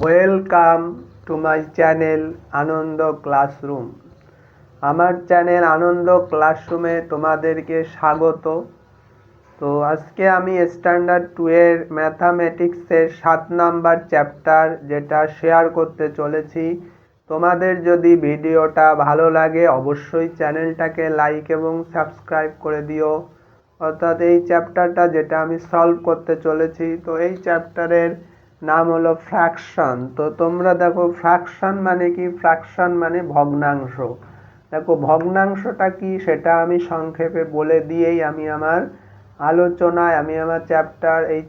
Welcome to my channel Ananda classroom. আমার channel Ananda ক্লাসরুমে তোমাদেরকে স্বাগত। তো আজকে আমি স্ট্যান্ডার্ড 2 এর ম্যাথামেটিক্সের 7 নাম্বার চ্যাপ্টার যেটা শেয়ার করতে চলেছি। তোমাদের যদি ভিডিওটা ভালো লাগে অবশ্যই চ্যানেলটাকে লাইক এবং সাবস্ক্রাইব করে দিও। অর্থাৎ এই চ্যাপ্টারটা যেটা আমি সলভ করতে চলেছি, তো এই চ্যাপ্টারের নাম হলো ফ্র্যাকশন। তো তোমরা দেখো ফ্র্যাকশন মানে কি? ফ্র্যাকশন মানে ভগ্নাংশ। দেখো ভগ্নাংশটা কি সেটা আমি সংক্ষেপে বলে দিয়েই আমি আমার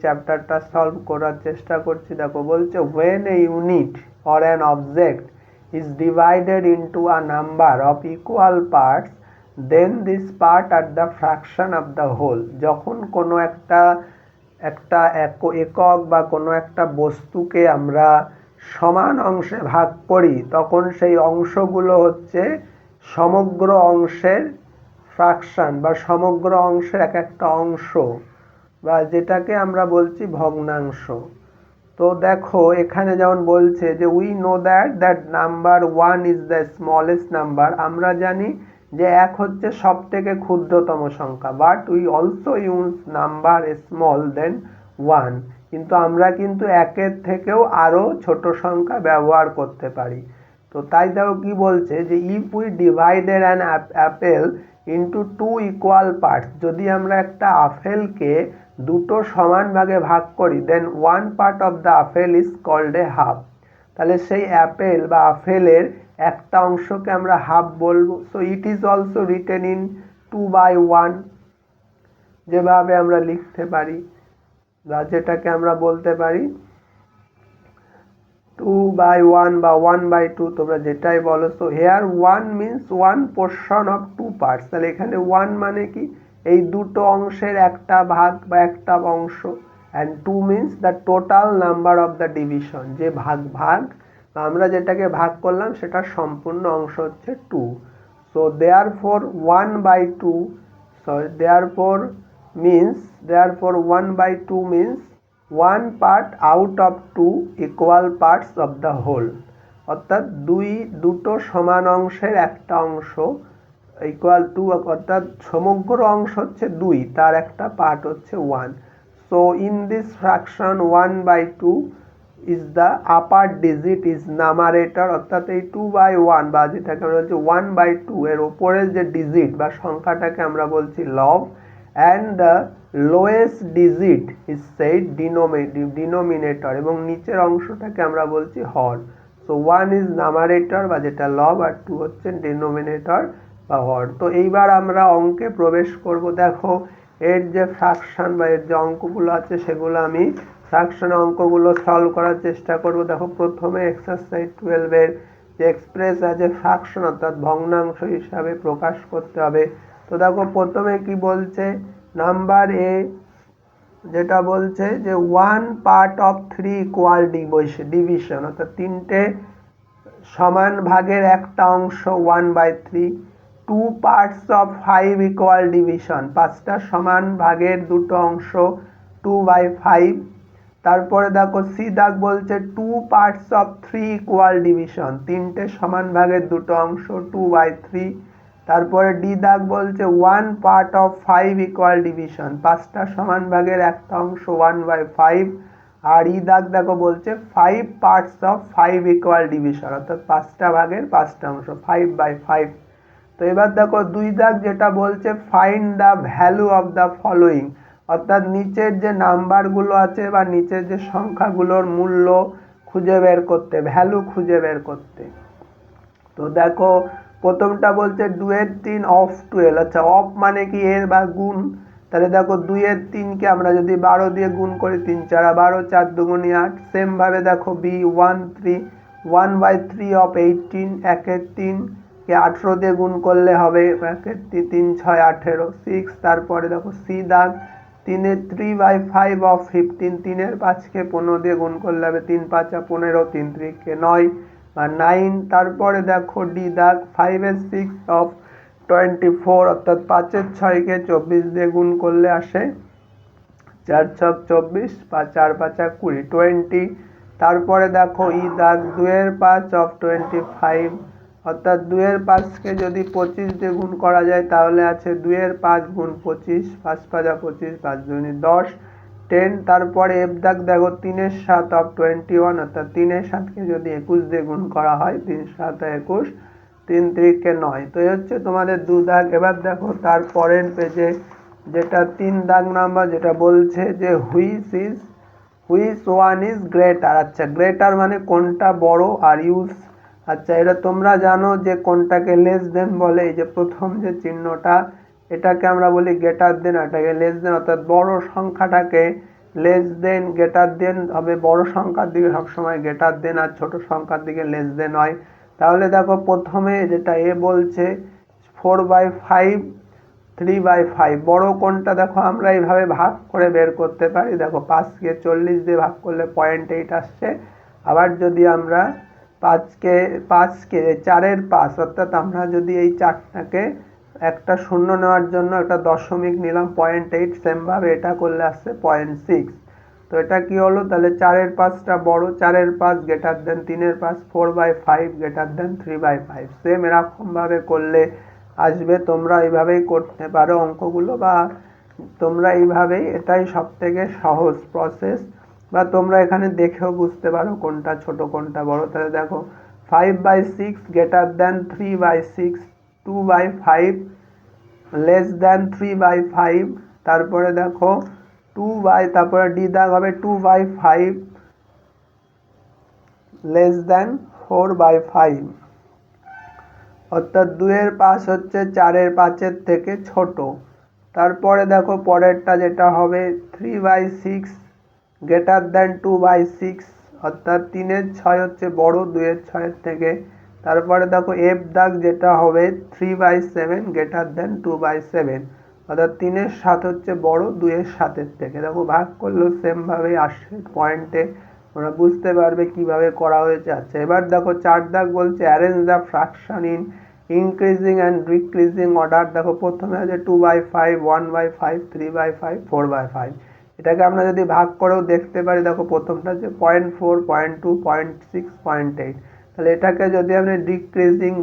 চ্যাপ্টারটা সলভ করার চেষ্টা করছি। দেখো বলছে when a unit or an object is divided into a number of equal parts, then this part are the fraction of the whole। যখন কোনো একটা একক বা কোনো একটা বস্তুকে আমরা সমান অংশে ভাগ করি, তখন সেই অংশগুলো হচ্ছে সমগ্র অংশের ফ্র্যাকশন বা সমগ্র অংশের এক একটা অংশ, বা যেটাকে আমরা বলছি ভগ্নাংশ। তো দেখো এখানে যেমন বলছে যে we know that number 1 is the smallest number. আমরা জানি যে 1 হচ্ছে সব থেকে ক্ষুদ্রতম সংখ্যা, but we also use number small than 1। কিন্তু আমরা কিন্তু 1-এর থেকেও আরও ছোট সংখ্যা ব্যবহার করতে পারি। তো তাই দেখো কি বলছে যে if we divided an apple into 2 equal parts, যদি আমরা একটা আপেলকে দুটো সমান ভাগে ভাগ করি, then 1 part of the apple is called a half. তাহলে সেই অ্যাপেল বা আপেলের একটা অংশকে আমরা হাফ বলবো। So it is also written in 2/1, যেভাবে আমরা লিখতে পারি বা যেটাকে আমরা বলতে পারি 2/1 বা 1/2, তোমরা যেটাই বলো। So here 1 means 1 portion of 2 parts. তাহলে এখানে 1 মানে কি? এই দুটো অংশের একটা ভাগ বা একটা অংশ। And 2 means the total number of the division, যে ভাগ আমরা যেটাকে ভাগ করলাম সেটার সম্পূর্ণ অংশ হচ্ছে 2। So therefore 1/2 therefore 1/2 means 1 part out of 2 equal parts of the whole। অর্থাৎ দুটো সমান অংশের একটা অংশ ইকুয়াল টু, অর্থাৎ সমগ্র অংশ হচ্ছে 2, তার একটা পার্ট হচ্ছে 1। So in this fraction 1/2 is the upper digit is numerator. অর্থাৎ এই 2/1 বা যেটাকে আমরা বলছি 1/2 এর ওপরের যে ডিজিট বা সংখ্যাটাকে আমরা বলছি লব, and the lowest digit is said denominator, এবং নিচের অংশটাকে আমরা বলছি হর। সো 1 ইজ নামারেটর বা যেটা লব, আর 2 হচ্ছে ডিনোমিনেটর বা হর। তো এইবার আমরা অঙ্কে প্রবেশ করব। দেখো এর যে ফ্র্যাকশন বা এর যে অঙ্কগুলো আছে সেগুলো আমি ফ্র্যাকশন অঙ্কগুলো সলভ করার চেষ্টা করব। দেখো প্রথমে এক্সারসাইজ 12 এর যে এক্সপ্রেস অ্যাজ এ ফ্র্যাকশন অর্থাৎ ভগ্নাংশ হিসাবে প্রকাশ করতে হবে। তো দেখো প্রথমে কি বলছে, নাম্বার এ যেটা বলছে যে 1 পার্ট অফ 3 ইকুয়াল ডিভিশন, অর্থাৎ 3টে সমান ভাগের একটা অংশ 1/3। 2 পার্টস অফ 5 ইকুয়াল ডিভিশন, 5টা সমান ভাগের দুটো অংশ 2/5। তারপরে দেখো সি দাগ বলছে 2 পার্টস অফ 3 ইকুয়াল ডিভিশন, 3টে সমান ভাগের দুটো অংশ 2/3। তারপরে ডি দাগ বলছে 1 পার্ট অফ 5 ইকুয়াল ডিভিশন, 5টা সমান ভাগের একটা অংশ 1/5। আর ই দাগ দেখো বলছে 5 পার্টস অফ 5 ইকুয়াল ডিভিশন, অর্থাৎ 5টা ভাগের 5টা অংশ 5/5। তো এবার দেখো 2 দাগ যেটা বলছে find the value of the following, অর্থাৎ নিচের যে নাম্বারগুলো আছে বা নিচের যে সংখ্যাগুলোর মূল্য খুঁজে বের করতে, ভ্যালু খুঁজে বের করতে। তো দেখো প্রথমটা বলছে 2/3 অফ 12। আচ্ছা অফ মানে কি? এর বা গুণ। তাহলে দেখো 2/3কে আমরা যদি 12 দিয়ে গুণ করি, 3 4 12, 4 2 8। সেম ভাবে দেখো বি 1/3 অফ 18, 1/3কে 18 দিয়ে গুণ করলে হবে 3 6 18 6। তারপরে দেখো সি দাগ 3/5 অফ 15, 3/5কে 15 দিয়ে গুণ করলে হবে 3 5 15, 3 3কে 9 বা 9। তারপরে দেখো ডি দাগ 5/6 অফ 24, অর্থাৎ 5/6কে 24 দিয়ে গুণ করলে আসে 4 6 24 বা 4 5 20, তারপরে দেখো ই দাগ 2/5 অফ 25, অর্থাৎ 2/5কে যদি 25 দিয়ে গুণ করা যায় তাহলে আছে 2/5 গুণ 25, 5 5 25, 5 2 10, 10। তারপরে এফ দাগ দেখো 3/7 অফ 21, অর্থাৎ 3/7কে যদি 21 দিয়ে গুণ করা হয় 3 7 21, 3 3 9। তো এই হচ্ছে তোমাদের 2 দাগ। এবার দেখো তারপরের পেজে যেটা 3 দাগ নাম্বার, যেটা বলছে যে হুইচ ওয়ান ইজ গ্রেটার। আচ্ছা, গ্রেটার মানে কোনটা বড়, আর ইউজ, আচ্ছা এটা তোমরা জানো যে কোনটাকে লেস দেন বলে। এই যে প্রথম যে চিহ্নটা, এটাকে আমরা বলি গ্রেটার দেন, এটাকে লেস দেন, অর্থাৎ বড় সংখ্যাটাকে লেস দেন, গ্রেটার দেন হবে বড় সংখ্যার দিকে সবসময় গ্রেটার দেন, আর ছোট সংখ্যার দিকে লেস দেন হয়। তাহলে দেখো প্রথমে যেটা এ বলছে 4/5, 3/5, বড় কোনটা দেখো আমরা এইভাবে ভাগ করে বের করতে পারি। দেখো 5কে 40 দিয়ে ভাগ করলে 0.8 আসছে। আবার যদি আমরা 5কে 4/5, অর্থাৎ আমরা যদি এই 4টাকে একটা শূন্য নেওয়ার জন্য একটা দশমিক নিলাম 0.8, সেমভাবে এটা করলে আসছে 0.6। তো এটা কি হলো, তাহলে 4/5টা বড়, 4/5 greater than 3/5, 4/5 greater than 3/5। Same এরকম ভাবে করলে আসবে। তোমরা এইভাবেই করতে পারো অঙ্কগুলো, বা তোমরা এইভাবেই, এটাই সব থেকে সহজ প্রসেস, বা তোমরা এখানে দেখেও বুঝতে পারো কোনটা ছোট কোনটা বড়। তাহলে দেখো 5/6 গ্রেটার দেন 3/6, 2/5 লেস দেন 3/5। তারপরে দেখো তারপরে ডি দাগ হবে 2/5 লেস দেন 4/5, অর্থাৎ 2/5 হচ্ছে 4/5 থেকে ছোট। তারপরে দেখো পরেরটা যেটা হবে 3/6 গ্রেটার দেন 2/6, অর্থাৎ 3/6 হচ্ছে বড় 2/6 থেকে। তারপরে দেখো এফ দাগ যেটা হবে 3/7 গ্রেটার দেন 2/7, অর্থাৎ 3/7 হচ্ছে বড় 2/7 থেকে। দেখো ভাগ করলেও সেম ভাবে আসছে পয়েন্টে, তোমরা বুঝতে পারবে কিভাবে করা হয়েছে। আচ্ছা, এবার দেখো 4 দাগ বলছে arrange the fraction in increasing and decreasing order. দেখো প্রথমে আছে 2/5, 1/5, 3/5, 4/5। এটাকে আমরা যদি ভাগ করেও দেখতে পারি, দেখো প্রথমটা হচ্ছে 0.4, 0.2, 0.6, 0.8। তাহলে এটাকে যদি আমরা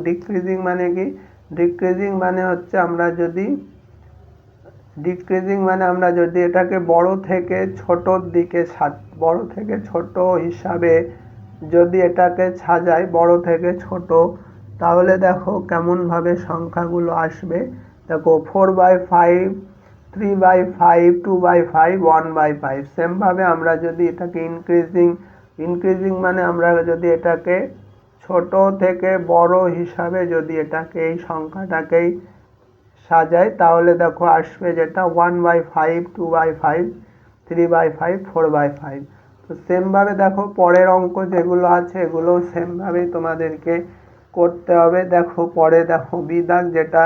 ডিক্রিজিং মানে কি, ডিক্রিজিং মানে হচ্ছে আমরা যদি এটাকে বড় থেকে ছোটর দিকে বড় থেকে ছোট হিসাবে যদি এটাকে সাজাই, বড় থেকে ছোট, তাহলে দেখো কেমন ভাবে সংখ্যাগুলো আসবে। দেখো 4/5, 3/5, 2/5, 1/5। সেম ভাবে আমরা যদি এটাকে ইনক্রিজিং মানে আমরা যদি এটাকে ছোট থেকে বড় হিসাবে যদি এটাকে এই সংখ্যাটাকেই সাজাই, তাহলে দেখো আসবে যেটা 1/5, 2/5, 3/5, 4/5। তো সেম ভাবে দেখো পরের অঙ্ক যেগুলো আছে এগুলো সেম ভাবেই তোমাদেরকে করতে হবে। দেখো পরে দেখো বি দাগ যেটা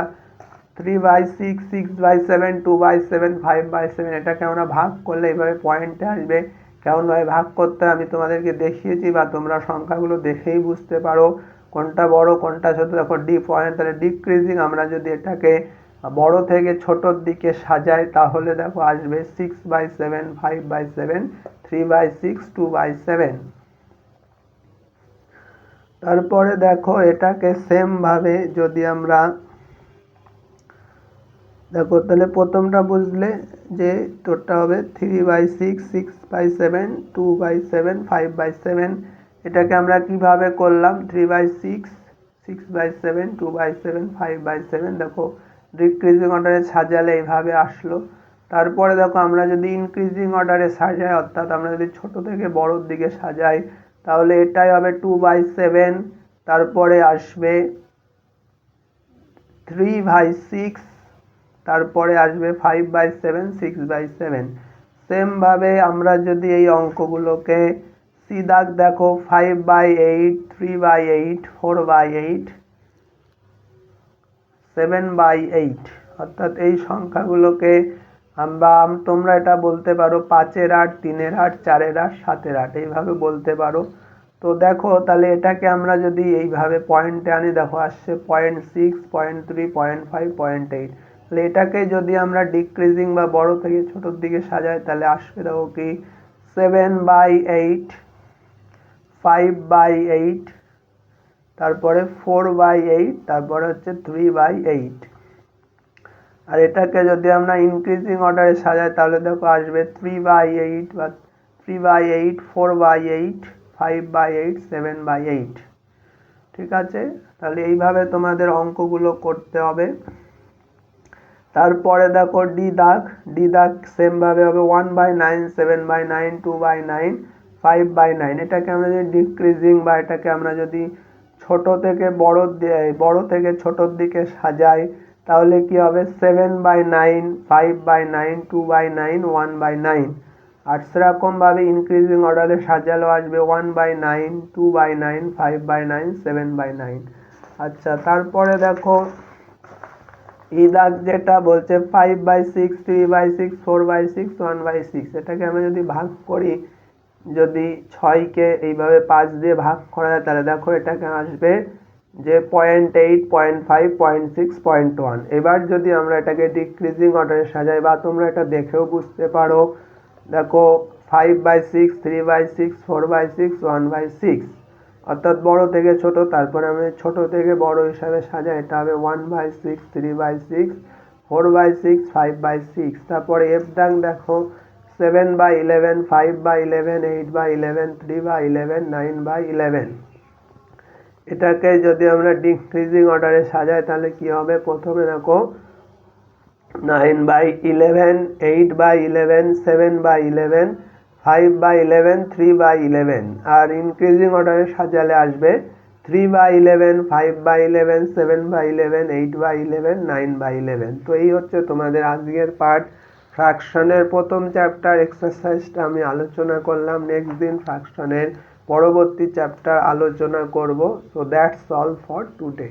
3/6, 6/7, 2/7, 5/7, এটাকে আমরা ভাগ করলে এইভাবে পয়েন্টে আসবে। কেমনভাবে ভাগ করতে আমি তোমাদেরকে দেখিয়েছি, বা তোমরা সংখ্যাগুলো দেখেই বুঝতে পারো কোনটা বড় কোনটা ছোট। দেখো ডি পয়েন্ট, তাহলে ডিক্রিজিং আমরা যদি এটাকে বড় থেকে ছোটর দিকে সাজাই তাহলে দেখো আসবে 6/7, 5/7, 3/6, 2/7। তারপরে দেখো এটাকে সেম ভাবে যদি আমরা দেখো, তাহলে প্রথমটা বুঝলে যে তোরটা হবে 3/6, 6/7, 2/7, 5/7। এটাকে আমরা কিভাবে করলাম, 3/6, 6/7, 2/7, 5/7। দেখো ডিক্রিজিং অর্ডারে সাজালে এইভাবে আসলো। তারপরে দেখো আমরা যদি ইনক্রিজিং অর্ডারে সাজাই, অর্থাৎ আমরা যদি ছোট থেকে বড়োর দিকে সাজাই, তাহলে এটাই হবে 2/7। তারপরে আসবে 3/6, তারপরে আসবে 5/7, 6/7। সেম ভাবে আমরা যদি এই অঙ্কগুলোকে সি দাগ দেখো 5/8, 3/8, 4/8, 7/8, অর্থাৎ এই সংখ্যাগুলোকে আমরা, তোমরা এটা বলতে পারো 5/8, 3/8, 4/8, 7/8, এইভাবে বলতে পারো। তো দেখো তাহলে এটাকে আমরা যদি এইভাবে পয়েন্টে আনি, দেখো আসছে 0.6, 0.3, 0.5, 0.8। তাহলে এটাকে যদি আমরা ডিক্রিজিং বা বড় থেকে ছোটোর দিকে সাজাই তাহলে আসবে দেখো কি 7/8, 5/8, তারপরে 4/8, তারপরে হচ্ছে 3/8। আর এটাকে যদি আমরা ইনক্রিজিং অর্ডারে সাজাই তাহলে দেখো আসবে 3/8 বা 3/8, 4/8, 5/8, 7/8। ঠিক আছে, তাহলে এইভাবে তোমাদের অঙ্কগুলো করতে হবে। তারপরে দেখো ডি দাগ সেমভাবে হবে 1/9, 7/9, 2/9, 5/9। এটাকে আমরা যদি ডিক্রিজিং বা এটাকে আমরা যদি ছোট থেকে বড় থেকে ছোটোর দিকে সাজাই তাহলে কি হবে 7/9, 5/9, 2/9, 1/9। আর সেরকমভাবে ইনক্রিজিং অর্ডারে সাজালো আসবে 1/9, 2/9, 5/9, 7/9। আচ্ছা, তারপরে দেখো ই দাগ যেটা বলছে 5/6, 3/6, 4/6, 1/6। এটাকে আমরা যদি ভাগ করি, যদি 6কে এইভাবে 5 দিয়ে ভাগ করা যায় তাহলে দেখো এটাকে আসবে যে 0.8, 0.5, 0.6, 0.1। এবার যদি আমরা এটাকে ডিক্রিজিং অর্ডারে সাজাই বা তোমরা এটা দেখেও বুঝতে পারো, দেখো 5/6, 3/6, 4/6, 1/6, অর্থাৎ বড় থেকে ছোট। তারপরে আমি ছোট থেকে বড় হিসাবে সাজাই, এটা হবে 1/6, 3/6, 4/6, 5/6। তারপরে এফ দাগ দেখো 7/11, 5/11, 8/11, 3/11, 9/11। এটাকে যদি আমরা ডিক্রিজিং অর্ডারে সাজাই তাহলে কি হবে, প্রথমে দেখো 9/11, 8/11, 7/11, 5/11, 3/11। আর ইনক্রিজিং অর্ডারে সাজালে আসবে 3/11, 5/11, 7/11, 8/11, 9/11। তো এই হচ্ছে তোমাদের আজকের পার্ট। ফ্র্যাকশনের প্রথম চ্যাপ্টার এক্সারসাইজটা আমি আলোচনা করলাম। নেক্সট দিন ফ্র্যাকশনের পরবর্তী চ্যাপ্টার আলোচনা করব। So that's all for today.